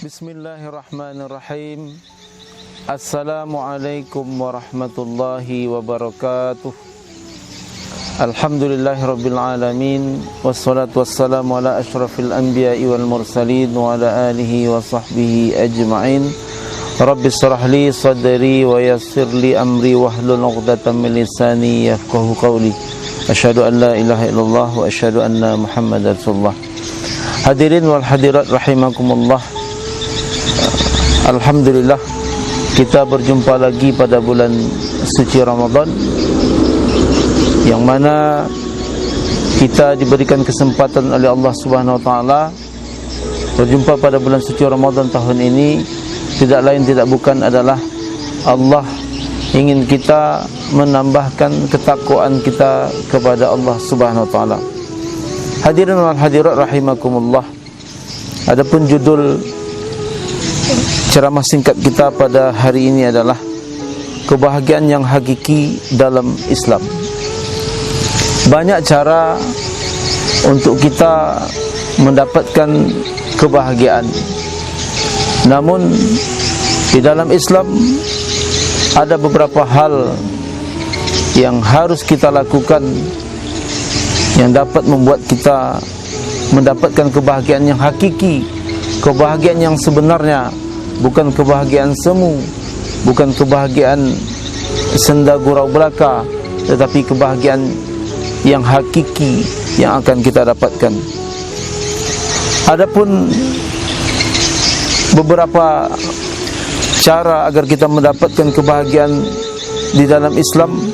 Bismillahirrahmanirrahim. Assalamualaikum warahmatullahi wabarakatuh. Alhamdulillahirabbil alamin, wassalatu wassalamu ala asyrafil anbiya'i wal mursalin wa ala alihi wa sahbihi ajma'in. Rabbi shrah li sadri wa yassir li amri wahlul 'uqdatam min lisani yafqahu qawli. Asyhadu an la ilaha illallah wa asyhadu anna Muhammadar Rasulullah. Hadirin wal hadirat rahimakumullah. Alhamdulillah, kita berjumpa lagi pada bulan suci Ramadan, yang mana kita diberikan kesempatan oleh Allah Subhanahu wa taala berjumpa pada bulan suci Ramadan tahun ini. Tidak lain tidak bukan adalah Allah ingin kita menambahkan ketakwaan kita kepada Allah Subhanahu wa taala. Hadirin wal hadirat rahimakumullah. Adapun judul ceramah singkat kita pada hari ini adalah kebahagiaan yang hakiki dalam Islam. Banyak cara untuk kita mendapatkan kebahagiaan. Namun di dalam Islam ada beberapa hal yang harus kita lakukan yang dapat membuat kita mendapatkan kebahagiaan yang hakiki, kebahagiaan yang sebenarnya. Bukan kebahagiaan semu, bukan kebahagiaan senda gurau belaka, tetapi kebahagiaan yang hakiki yang akan kita dapatkan. Adapun beberapa cara agar kita mendapatkan kebahagiaan di dalam Islam.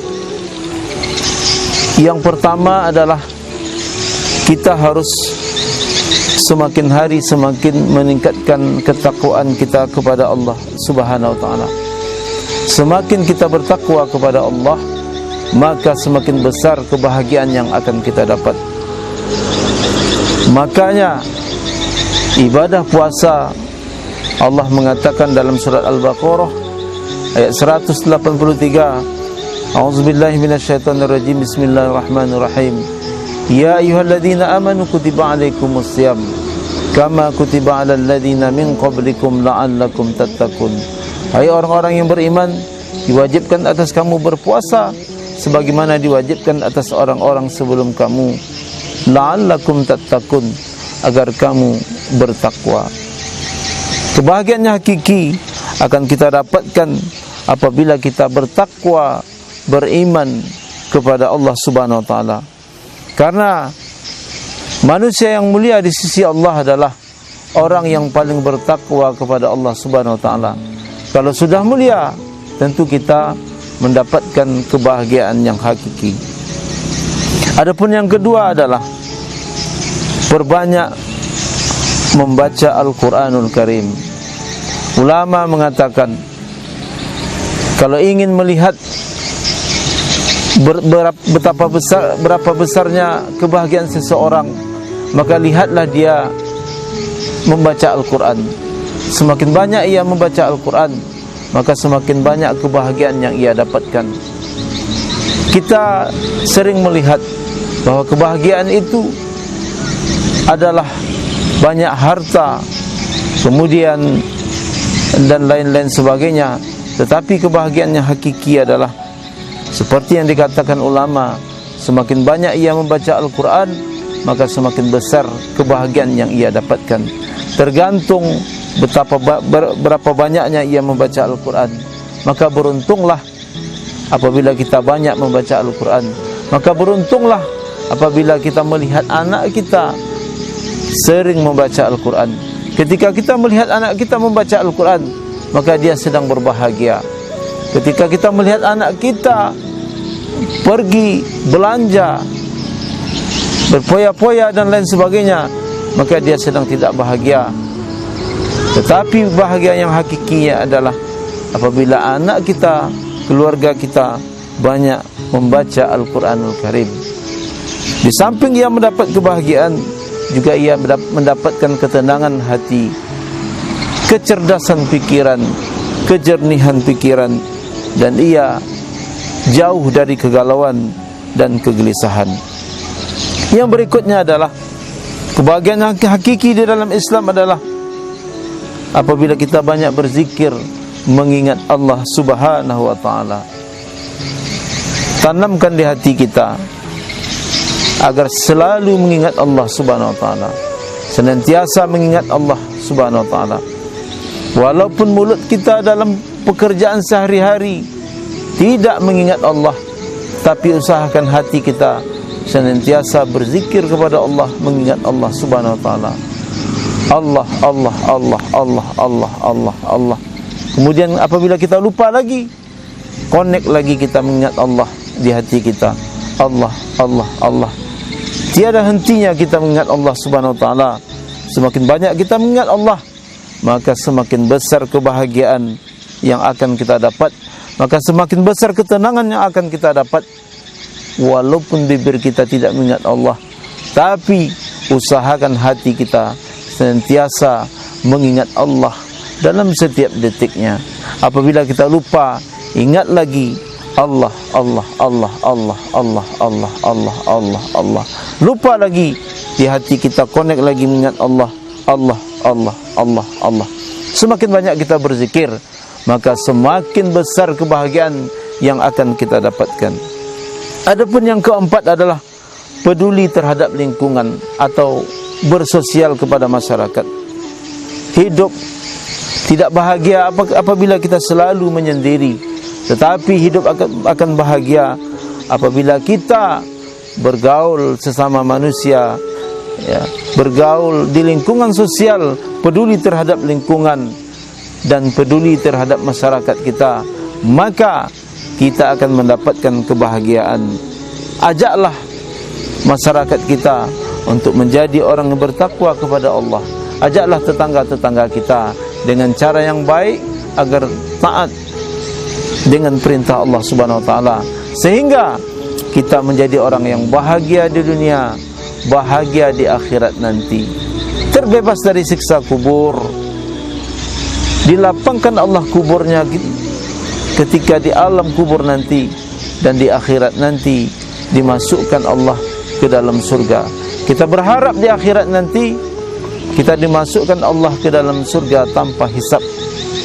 Yang pertama adalah kita harus semakin hari semakin meningkatkan ketakwaan kita kepada Allah Subhanahu wa taala. Semakin kita bertakwa kepada Allah, maka semakin besar kebahagiaan yang akan kita dapat. Makanya ibadah puasa, Allah mengatakan dalam surat Al-Baqarah ayat 183, A'udzubillahi minasyaitonirrajim, Bismillahirrahmanirrahim. Ya ayyuhalladzina amanu kutiba alaikumus shiyam kama kutiba alal ladzina min qablikum la'allakum tattaqun. Hai orang-orang yang beriman, diwajibkan atas kamu berpuasa sebagaimana diwajibkan atas orang-orang sebelum kamu, la'allakum tattaqun, agar kamu bertakwa. Kebahagiaan yang hakiki akan kita dapatkan apabila kita bertakwa, beriman kepada Allah Subhanahu wa taala. Karena manusia yang mulia di sisi Allah adalah orang yang paling bertakwa kepada Allah Subhanahu wa taala. Kalau sudah mulia, tentu kita mendapatkan kebahagiaan yang hakiki. Adapun yang kedua adalah perbanyak membaca Al-Qur'anul Karim. Ulama mengatakan kalau ingin melihat berapa besarnya kebahagiaan seseorang, maka lihatlah dia membaca Al-Quran. Semakin banyak ia membaca Al-Quran, maka semakin banyak kebahagiaan yang ia dapatkan. Kita sering melihat bahwa kebahagiaan itu adalah banyak harta, kemudian dan lain-lain sebagainya. Tetapi kebahagiaan yang hakiki adalah seperti yang dikatakan ulama, semakin banyak ia membaca Al-Quran, maka semakin besar kebahagiaan yang ia dapatkan. Tergantung berapa banyaknya ia membaca Al-Quran. Maka beruntunglah apabila kita banyak membaca Al-Quran. Maka beruntunglah apabila kita melihat anak kita sering membaca Al-Quran. Ketika kita melihat anak kita membaca Al-Quran, maka dia sedang berbahagia. Ketika kita melihat anak kita pergi belanja, berpoya-poya dan lain sebagainya, maka dia sedang tidak bahagia. Tetapi bahagia yang hakikinya adalah apabila anak kita, keluarga kita banyak membaca Al-Quranul Karim. Di samping ia mendapat kebahagiaan, juga ia mendapatkan ketenangan hati, kecerdasan pikiran, kejernihan pikiran, dan ia jauh dari kegalauan dan kegelisahan. Yang berikutnya adalah kebahagiaan yang hakiki di dalam Islam adalah apabila kita banyak berzikir, mengingat Allah Subhanahu wa ta'ala. Tanamkan di hati kita agar selalu mengingat Allah Subhanahu wa ta'ala, senantiasa mengingat Allah Subhanahu wa ta'ala. Walaupun mulut kita dalam pekerjaan sehari-hari tidak mengingat Allah, tapi usahakan hati kita senantiasa berzikir kepada Allah, mengingat Allah Subhanahu wa ta'ala. Allah, Allah, Allah, Allah, Allah, Allah, Allah. Kemudian apabila kita lupa lagi, connect lagi kita mengingat Allah di hati kita. Allah, Allah, Allah. Tiada hentinya kita mengingat Allah Subhanahu wa ta'ala. Semakin banyak kita mengingat Allah, maka semakin besar kebahagiaan yang akan kita dapat, maka semakin besar ketenangan yang akan kita dapat. Walaupun bibir kita tidak mengingat Allah, tapi usahakan hati kita senantiasa mengingat Allah dalam setiap detiknya. Apabila kita lupa, ingat lagi Allah, Allah, Allah, Allah, Allah, Allah, Allah, Allah, Allah. Lupa lagi, di hati kita connect lagi mengingat Allah, Allah, Allah, Allah, Allah. Semakin banyak kita berzikir, maka semakin besar kebahagiaan yang akan kita dapatkan. Adapun yang keempat adalah peduli terhadap lingkungan atau bersosial kepada masyarakat. Hidup tidak bahagia apabila kita selalu menyendiri, tetapi hidup akan bahagia apabila kita bergaul sesama manusia, ya, bergaul di lingkungan sosial, peduli terhadap lingkungan dan peduli terhadap masyarakat kita, maka kita akan mendapatkan kebahagiaan. Ajaklah masyarakat kita untuk menjadi orang yang bertakwa kepada Allah. Ajaklah tetangga-tetangga kita dengan cara yang baik agar taat dengan perintah Allah Subhanahu wa ta'ala, sehingga kita menjadi orang yang bahagia di dunia, bahagia di akhirat nanti, terbebas dari siksa kubur. Dilapangkan Allah kuburnya ketika di alam kubur nanti, dan di akhirat nanti dimasukkan Allah ke dalam surga. Kita berharap di akhirat nanti kita dimasukkan Allah ke dalam surga tanpa hisab.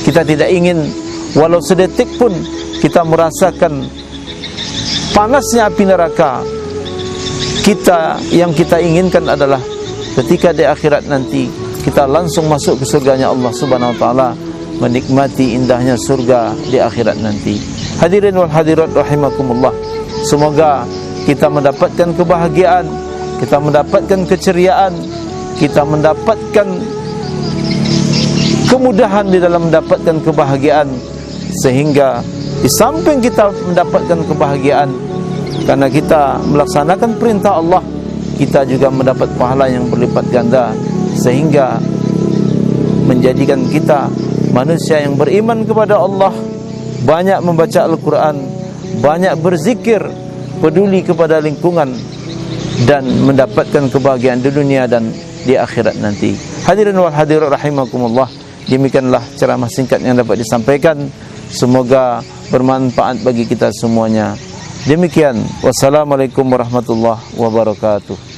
Kita tidak ingin walau sedetik pun kita merasakan panasnya api neraka. Yang kita inginkan adalah ketika di akhirat nanti kita langsung masuk ke surganya Allah Subhanahu wa ta'ala, menikmati indahnya surga di akhirat nanti. Hadirin wal hadirat rahimakumullah, semoga kita mendapatkan kebahagiaan, kita mendapatkan keceriaan, kita mendapatkan kemudahan di dalam mendapatkan kebahagiaan, sehingga di samping kita mendapatkan kebahagiaan karena kita melaksanakan perintah Allah, kita juga mendapat pahala yang berlipat ganda, sehingga menjadikan kita manusia yang beriman kepada Allah, banyak membaca Al-Quran, banyak berzikir, peduli kepada lingkungan, dan mendapatkan kebahagiaan di dunia dan di akhirat nanti. Hadirin wal hadirat rahimakumullah, demikianlah ceramah singkat yang dapat disampaikan. Semoga bermanfaat bagi kita semuanya. Demikian, wassalamualaikum warahmatullahi wabarakatuh.